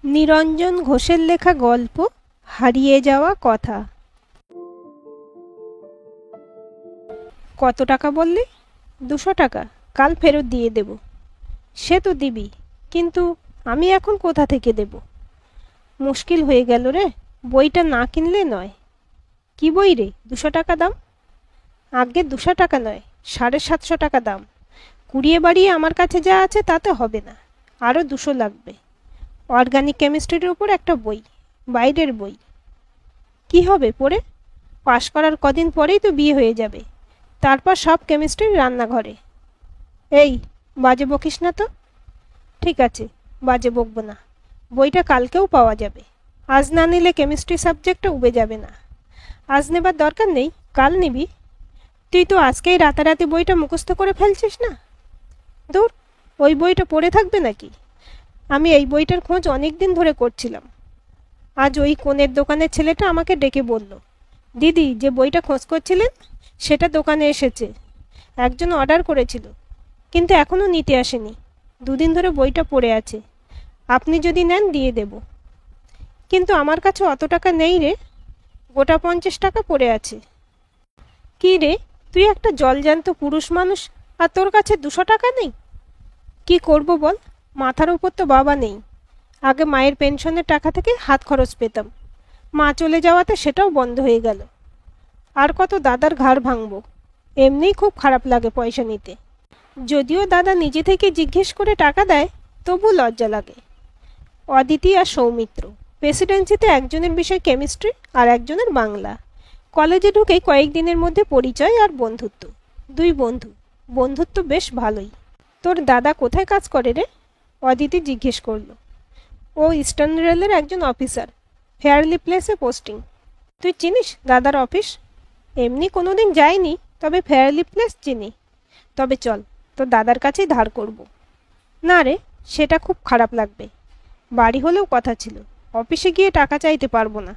নিরঞ্জন ঘোষের লেখা গল্প হারিয়ে যাওয়া কথা। কত টাকা বললি? 200 টাকা। কাল ফেরত দিয়ে দেব। সে তো দিবি, কিন্তু আমি এখন কোথা থেকে দেব? মুশকিল হয়ে গেল রে, বইটা না কিনলে নয়। কি বই রে, 200 টাকা দাম? আগে 200 টাকা নয়, 750 টাকা দাম। কুড়িয়ে বাড়িয়ে আমার কাছে যা আছে তাতে হবে না, আরও 200 লাগবে। অর্গানিক কেমিস্ট্রির ওপর একটা বই, বাইরের বই। কি হবে পড়ে? পাশ করার কদিন পরেই তো বিয়ে হয়ে যাবে, তারপর সব কেমিস্ট্রির রান্নাঘরে। এই, বাজে বকিস না তো। ঠিক আছে, বাজে বকবো না। বইটা কালকেও পাওয়া যাবে। আজ না নিলে কেমিস্ট্রি সাবজেক্টটা উবে যাবে না। আজ নেবার দরকার নেই, কাল নিবি। তুই তো আজকেই রাতারাতি বইটা মুখস্থ করে ফেলছিস না? দূর, ওই বইটা পড়ে থাকবে নাকি? আমি এই বইটার খোঁজ অনেক দিন ধরে করছিলাম। আজ ওই কোণের দোকানের ছেলেটা আমাকে ডেকে বলল, দিদি, যে বইটা খোঁজ করছিলেন সেটা দোকানে এসেছে। একজন অর্ডার করেছিল, কিন্তু এখনও নিতে আসেনি। 2 দিন ধরে বইটা পড়ে আছে। আপনি যদি নেন দিয়ে দেব। কিন্তু আমার কাছে অত টাকা নেই রে, গোটা 50 টাকা পড়ে আছে। কি রে, তুই একটা জলজ্যান্ত পুরুষ মানুষ, আর তোর কাছে 200 টাকা নেই? কি করব বল, মাথার উপর তো বাবা নেই। আগে মায়ের পেনশনের টাকা থেকে হাত খরচ পেতাম, মা চলে যাওয়াতে সেটাও বন্ধ হয়ে গেল। আর কত দাদার ঘাড় ভাঙব। এমনিই খুব খারাপ লাগে পয়সা নিতে। যদিও দাদা নিজে থেকে জিজ্ঞেস করে টাকা দেয়, তবু লজ্জা লাগে। অদিতি আর সৌমিত্র, প্রেসিডেন্সিতে একজনের বিষয় কেমিস্ট্রি আর একজনের বাংলা। কলেজে ঢুকেই কয়েকদিনের মধ্যে পরিচয় আর বন্ধুত্ব। 2 বন্ধু, বন্ধুত্ব বেশ ভালোই। তোর দাদা কোথায় কাজ করে রে? অদিতি জিজ্ঞেস করলো। ও ইস্টার্ন রেলের একজন অফিসার, ফেয়ারলি প্লেসে পোস্টিং। তুই চিনিস দাদার অফিস? এমনি কোনোদিন যাইনি, তবে ফেয়ারলি প্লেস চিনি। তবে চল, তোর দাদার কাছেই ধার করব। না রে, সেটা খুব খারাপ লাগবে। বাড়ি হলেও কথা ছিল, অফিসে গিয়ে টাকা চাইতে পারবো না।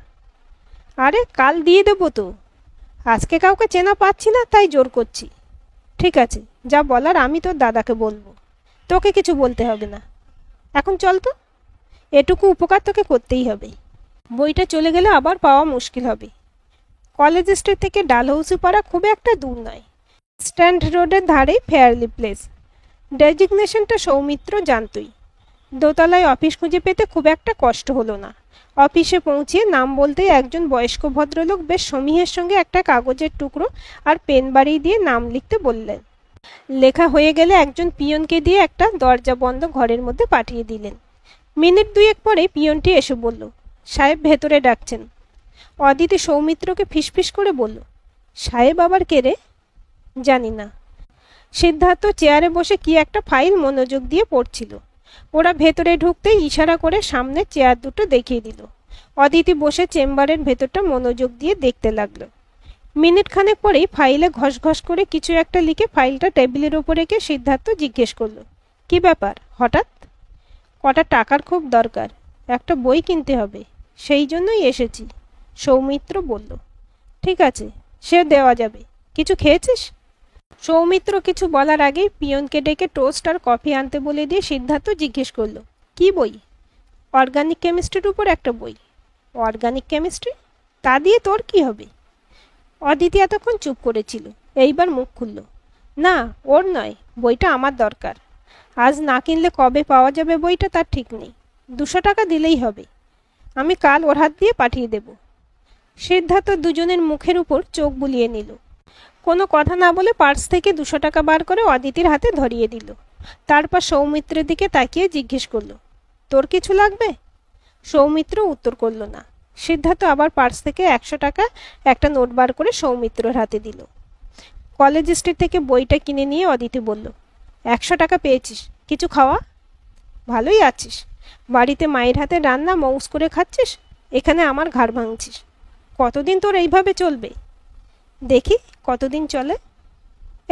আরে কাল দিয়ে দেবো তো। আজকে কাউকে চেনা পাচ্ছি না, তাই জোর করছি। ঠিক আছে, যা বলার আমি তোর দাদাকে বলবো, তোকে কিছু বলতে হবে না। এখন চল তো, এটুকু উপকার তোকে করতেই হবে। বইটা চলে গেলে আবার পাওয়া মুশকিল হবে। কলেজ স্ট্রিট থেকে ডালহৌসি পাড়া খুব একটা দূর নয়। স্ট্যান্ড রোডের ধারেই ফেয়ারলি প্লেস। ডেজিগনেশনটা সৌমিত্র জানতই। দোতলায় অফিস খুঁজে পেতে খুব একটা কষ্ট হলো না। অফিসে পৌঁছিয়ে নাম বলতেই একজন বয়স্ক ভদ্রলোক বেশ সমীহের সঙ্গে একটা কাগজের টুকরো আর পেন বাড়ি দিয়ে নাম লিখতে বললেন। লেখা হয়ে গেলে একজন পিয়নকে দিয়ে একটা দরজা বন্ধ ঘরের মধ্যে পাঠিয়ে দিলেন। মিনিট 2 পরে পিয়নটি এসে বলল, সাহেব ভেতরে ডাকছেন। অদিতি সৌমিত্রকে ফিসফিস করে বলল, সাহেব আবার কে রে? জানি না। সিদ্ধার্থ চেয়ারে বসে কি একটা ফাইল মনোযোগ দিয়ে পড়ছিল। ওরা ভেতরে ঢুকতেই ইশারা করে সামনে চেয়ার দুটো দেখিয়ে দিল। অদিতি বসে চেম্বারের ভেতরটা মনোযোগ দিয়ে দেখতে লাগলো। মিনিট খানেক পরেই ফাইলে ঘস ঘস করে কিছু একটা লিখে ফাইলটা টেবিলের ওপর রেখে সিদ্ধার্থ জিজ্ঞেস করলো, কি ব্যাপার হঠাৎ? কটা টাকার খুব দরকার, একটা বই কিনতে হবে, সেই জন্যই এসেছি, সৌমিত্র বলল। ঠিক আছে, সে দেওয়া যাবে। কিছু খেয়েছিস? সৌমিত্র কিছু বলার আগেই পিয়নকে ডেকে টোস্ট আর কফি আনতে বলে দিয়ে সিদ্ধার্থ জিজ্ঞেস করলো, কি বই? অর্গানিক কেমিস্ট্রির উপর একটা বই। Organic chemistry? তা দিয়ে তোর কি হবে? অদিতি এতক্ষণ চুপ করেছিল, এইবার মুখ খুলল। না, ওর নয়, বইটা আমার দরকার। আজ না কিনলে কবে পাওয়া যাবে বইটা তার ঠিক নেই। 200 টাকা দিলেই হবে। আমি কাল ওর হাত দিয়ে পাঠিয়ে দেব। সিদ্ধার্থ দুজনের মুখের উপর চোখ বুলিয়ে নিল। কোনো কথা না বলে পার্স থেকে 200 টাকা বার করে অদিতির হাতে ধরিয়ে দিল। তারপর সৌমিত্রের দিকে তাকিয়ে জিজ্ঞেস করলো, তোর কিছু লাগবে? সৌমিত্র উত্তর করল না। সিদ্ধার্থ আবার পার্স থেকে 100 টাকা একটা নোট বার করে সৌমিত্রর হাতে দিল। কলেজ স্ট্রিট থেকে বইটা কিনে নিয়ে অদিতি বলল, 100 টাকা পেয়েছিস, কিছু খাওয়া? ভালোই আছিস, বাড়িতে মায়ের হাতে রান্না মৌজ করে খাচ্ছিস, এখানে আমার ঘাড় ভাঙছিস। কতদিন তোর এইভাবে চলবে? দেখি কতদিন চলে।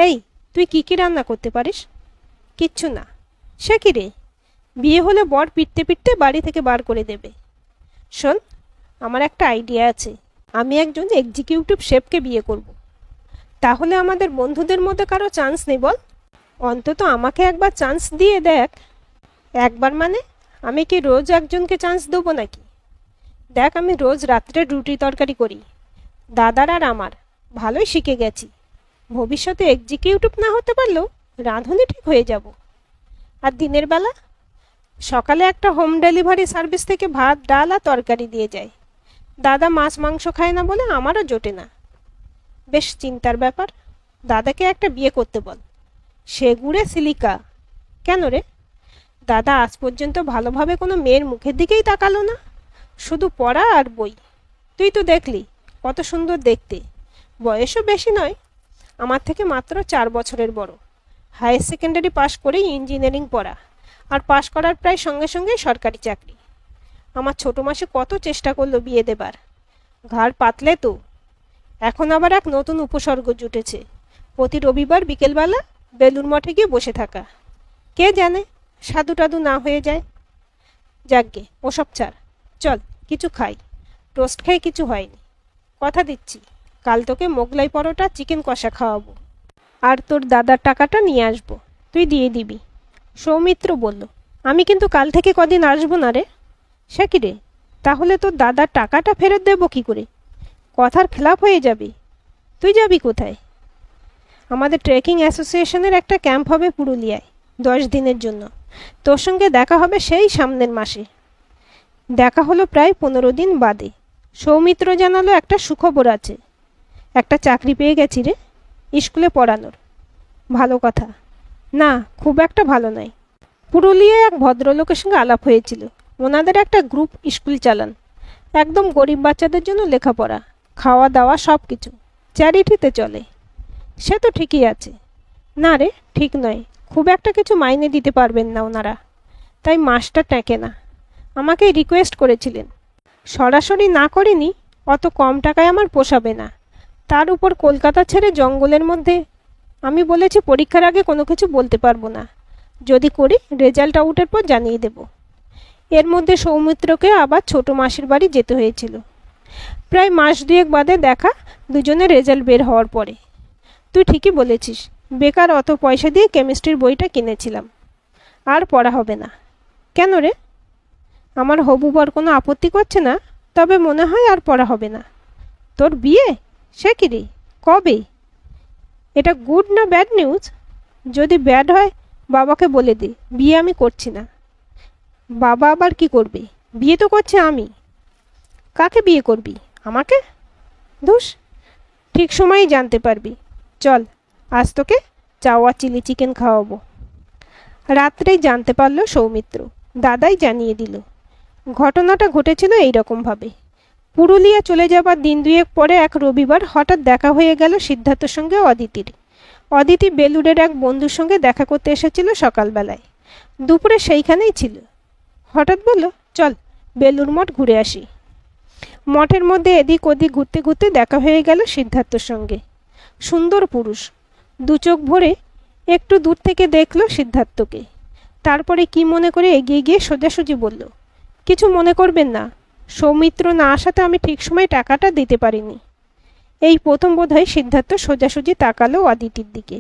এই, তুই কি কি রান্না করতে পারিস? কিচ্ছু না। সে কি রে, বিয়ে হলে বর পিটতে পিটতে বাড়ি থেকে বার করে দেবে। শোন, আমার একটা আইডিয়া আছে। আমি একজন এক্সিকিউটিভ শেফকে বিয়ে করব। তাহলে আমাদের বন্ধুদের মধ্যে কারো চান্স নেই বল? অন্তত আমাকে একবার চান্স দিয়ে দেখ। একবার মানে? আমি কি রোজ একজনকে চান্স দেবো নাকি? দেখ, আমি রোজ রাত্রে রুটি তরকারি করি। দাদার আর আমার ভালোই শিখে গেছি। ভবিষ্যতে এক্সিকিউটিভ না হতে পারলেও রাঁধুনি ঠিক হয়ে যাব। আর দিনের বেলা সকালে একটা হোম ডেলিভারি সার্ভিস থেকে ভাত, ডাল আর তরকারি দিয়ে যায়। দাদা মাছ মাংস খায় না বলে আমারও জোটে না। বেশ চিন্তার ব্যাপার। দাদাকে একটা বিয়ে করতে বল। সে গুড়ে সিলিকা। কেন রে? দাদা আজ পর্যন্ত ভালোভাবে কোনো মেয়ের মুখের দিকেই তাকালো না, শুধু পড়া আর বই। তুই তো দেখলি কত সুন্দর দেখতে। বয়সও বেশি নয়, আমার থেকে মাত্র 4 বছরের বড়। হায়ার সেকেন্ডারি পাশ করেই ইঞ্জিনিয়ারিং পড়া, আর পাশ করার প্রায় সঙ্গে সঙ্গেই সরকারি চাকরি। আমার ছোট মাসে কত চেষ্টা করলো বিয়ে দেবার, ঘাড় পাতলে তো। এখন আবার এক নতুন উপসর্গ জুটেছে, প্রতি রবিবার বিকেলবেলা বেলুর মঠে গিয়ে বসে থাকা। কে জানে সাধু টাধু না হয়ে যায়। যাকগে, ওসব ছাড়, চল কিছু খাই। টোস্ট খেয়ে কিছু হয়নি। কথা দিচ্ছি কাল তোকে মোগলাই পরোটা চিকেন কষা খাওয়াবো। আর তোর দাদার টাকাটা নিয়ে আসবো, তুই দিয়ে দিবি। সৌমিত্র বলল, আমি কিন্তু কাল থেকে কদিন আসবো না রে। সে কি রে? তাহলে তোর দাদার টাকাটা ফেরত দেবো কি করে? কথার খেলাপ হয়ে যাবে। তুই যাবি কোথায়? আমাদের ট্রেকিং অ্যাসোসিয়েশনের একটা ক্যাম্প হবে পুরুলিয়ায়, 10 দিনের জন্য। তোর সঙ্গে দেখা হবে সেই সামনের মাসে। দেখা হলো প্রায় 15 দিন বাদে। সৌমিত্র জানালো একটা সুখবর আছে। একটা চাকরি পেয়ে গেছি রে, স্কুলে পড়ানোর। ভালো কথা। না, খুব একটা ভালো নয়। পুরুলিয়ায় এক ভদ্রলোকের সঙ্গে আলাপ হয়েছিল। ওনাদের একটা গ্রুপ স্কুল চালান, একদম গরিব বাচ্চাদের জন্য লেখাপড়া, খাওয়া দাওয়া সব কিছু চ্যারিটিতে চলে। সে তো ঠিকই আছে। না রে, ঠিক নয়। খুব একটা কিছু মাইনে দিতে পারবেন না ওনারা, তাই মাস্টার টেকে না। আমাকে রিকোয়েস্ট করেছিলেন। সরাসরি না করিনি, অত কম টাকায় আমার পোষাবে না। তার উপর কলকাতা ছেড়ে জঙ্গলের মধ্যে। আমি বলেছি পরীক্ষার আগে কোনো কিছু বলতে পারবো না, যদি করি রেজাল্ট আউটের পর জানিয়ে দেব। এর মধ্যে সৌমিত্রকে আবার ছোট মাসির বাড়ি যেতে হয়েছিল। প্রায় মাস 2 বাদে দেখা, দুজনের রেজাল্ট বের হওয়ার পরে। তুই ঠিকই বলেছিস, বেকার অত পয়সা দিয়ে কেমিস্ট্রির বইটা কিনেছিলাম। আর পড়া হবে না। কেন রে? আমার হবু বর কোনো আপত্তি করছে না, তবে মনে হয় আর পড়া হবে না। তোর বিয়ে? সে কি রে, কবে? এটা গুড না ব্যাড নিউজ? যদি ব্যাড হয় বাবাকে বলে দে বিয়ে আমি করছি না। বাবা আবার কি করবে? বিয়ে তো করছে আমি। কাকে বিয়ে করবি? আমাকে? ধুস, ঠিক সময়ই জানতে পারবি। চল, আজ তোকে চাওয়া চিলি চিকেন খাওয়াবো। রাত্রেই জানতে পারল সৌমিত্র। দাদাই জানিয়ে দিল। ঘটনাটা ঘটেছিল এইরকমভাবে। পুরুলিয়া চলে যাবার দিন 2 পরে এক রবিবার হঠাৎ দেখা হয়ে গেল সিদ্ধার্থর সঙ্গে অদিতির। অদিতি বেলুড়ের এক বন্ধুর সঙ্গে দেখা করতে এসেছিল সকালবেলায়। দুপুরে সেইখানেই ছিল। হঠাৎ বলল, চল বেলুড় মঠ ঘুরে আসি। মঠের মধ্যে এদিক ওদিক ঘুরতে ঘুরতে দেখা হয়ে গেল সিদ্ধার্থর সঙ্গে। সুন্দর পুরুষ। 2 চোখ ভরে একটু দূর থেকে দেখল সিদ্ধার্থকে। তারপরে কি মনে করে এগিয়ে গিয়ে সোজাসুজি বলল, কিছু মনে করবেন না, সৌমিত্র না আসাতে আমি ঠিক সময় টাকাটা দিতে পারিনি। এই প্রথম বোধহয় সিদ্ধার্থ সোজাসুজি তাকালো অদিতির দিকে।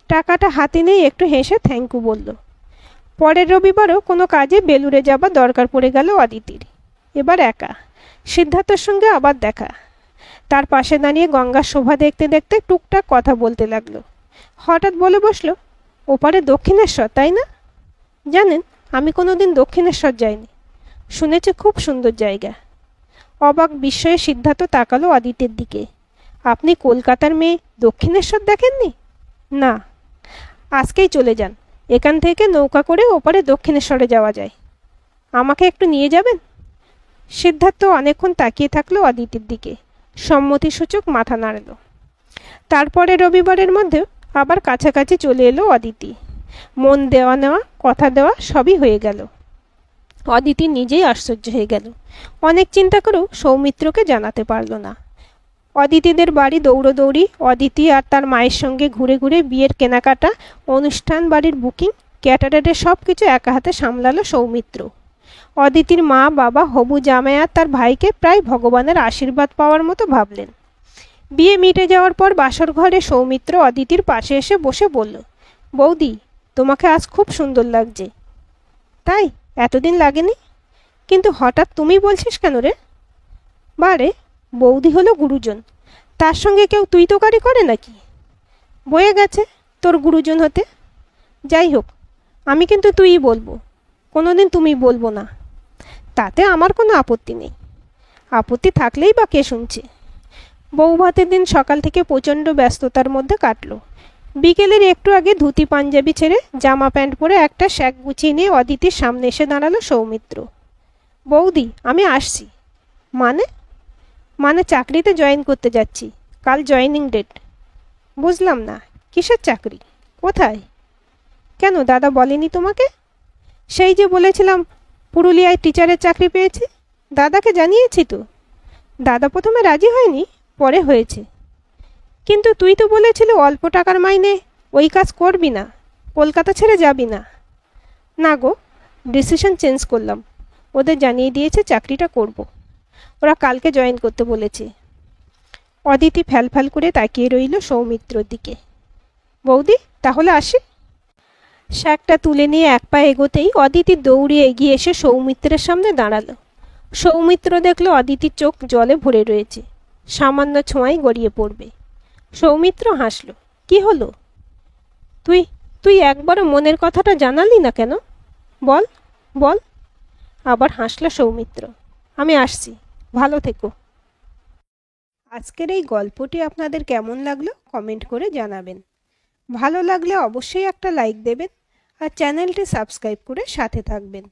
টাকাটা হাতে নিয়ে একটু হেসে থ্যাংক ইউ বলল। পরের রবিবারও কোনো কাজে বেলুড়ে যাবার দরকার পড়ে গেল অদিতির। এবার একা। সিদ্ধার্থর সঙ্গে আবার দেখা। তার পাশে দাঁড়িয়ে গঙ্গার শোভা দেখতে দেখতে টুকটাক কথা বলতে লাগলো। হঠাৎ বলে বসলো, ওপারে দক্ষিণেশ্বর, তাই না? জানেন, আমি কোনোদিন দক্ষিণেশ্বর যাইনি। শুনেছি খুব সুন্দর জায়গা। অবাক বিস্ময়ে সিদ্ধার্থ তাকালো অদিতির দিকে। আপনি কলকাতার মেয়ে, দক্ষিণেশ্বর দেখেননি? না। আজকেই চলে যান, এখান থেকে নৌকা করে ওপারে দক্ষিণেশ্বরে যাওয়া যায়। আমাকে একটু নিয়ে যাবেন? সিদ্ধার্থ অনেকক্ষণ তাকিয়ে থাকলো অদিতির দিকে, সম্মতিসূচক মাথা নাড়ল। তারপরে রবিবারের মধ্যেও আবার কাছাকাছি চলে এলো অদিতি। মন দেওয়া নেওয়া, কথা দেওয়া সবই হয়ে গেল। অদিতি নিজেই আশ্চর্য হয়ে গেল। অনেক চিন্তা করেও সৌমিত্রকে জানাতে পারল না। অদিতিদের বাড়ি দৌড়োদৌড়ি, অদিতি আর তার মায়ের সঙ্গে ঘুরে ঘুরে বিয়ের কেনাকাটা, অনুষ্ঠান বাড়ির বুকিং, ক্যাটারারের সব কিছু একা হাতে সামলালো সৌমিত্র। অদিতির মা বাবা, হবু জামাই আর তার ভাইকে প্রায় ভগবানের আশীর্বাদ পাওয়ার মতো ভাবলেন। বিয়ে মিটে যাওয়ার পর বাসর ঘরে সৌমিত্র অদিতির পাশে এসে বসে বলল, বৌদি, তোমাকে আজ খুব সুন্দর লাগছে। তাই? এতদিন লাগেনি, কিন্তু হঠাৎ তুমি বলছিস কেন রে? বারে, বৌদি হলো গুরুজন, তার সঙ্গে কেউ তুই তোকারি করে নাকি? বয়ে গেছে তোর গুরুজন হতে। যাই হোক, আমি কিন্তু তুইই বলবো, কোনোদিন তুমি বলবো না। তাতে আমার কোনো আপত্তি নেই। আপত্তি থাকলেই বা কে শুনছে? বৌভাতের দিন সকাল থেকে প্রচণ্ড ব্যস্ততার মধ্যে কাটলো। বিকেলের একটু আগে ধুতি পাঞ্জাবি ছেড়ে জামা প্যান্ট পরে একটা শ্যাক গুছিয়ে নিয়ে অদিতির সামনে এসে দাঁড়ালো সৌমিত্র। বৌদি, আমি আসছি। মানে? মানে চাকরিতে জয়েন করতে যাচ্ছি, কাল জয়েনিং ডেট। বুঝলাম না, কিসের চাকরি? কোথায়? কেন, দাদা বলেনি তোমাকে? সেই যে বলেছিলাম পুরুলিয়ায় টিচারের চাকরি পেয়েছি, দাদাকে জানিয়েছি তো। দাদা প্রথমে রাজি হয়নি, পরে হয়েছে। কিন্তু তুই তো বলেছিলি অল্প টাকার মাইনে ওই কাজ করবি না, কলকাতা ছেড়ে যাবি না। না গো, ডিসিশন চেঞ্জ করলাম। ওদের জানিয়ে দিয়েছে চাকরিটা করব। ওরা কালকে জয়েন করতে বলেছে। অদিতি ফ্যালফ্যাল করে তাকিয়ে রইল সৌমিত্রর দিকে। বৌদি, তাহলে আসি। শ্যাকটা তুলে নিয়ে এক পা এগোতেই অদিতি দৌড়ে এগিয়ে এসে সৌমিত্রের সামনে দাঁড়ালো। সৌমিত্র দেখলো অদিতির চোখ জলে ভরে রয়েছে, সামান্য ছোঁয়ায় গড়িয়ে পড়বে। সৌমিত্র হাসল। কি হলো? তুই তুই একবারও মনের কথাটা জানালি না কেন? বল বল। আবার হাসল সৌমিত্র। আমি আসছি, ভালো থেকো। আজকের এই গল্পটি আপনাদের কেমন লাগলো কমেন্ট করে জানাবেন। ভালো লাগলে অবশ্যই একটা লাইক দেবেন আর চ্যানেলটি সাবস্ক্রাইব করে সাথে থাকবেন।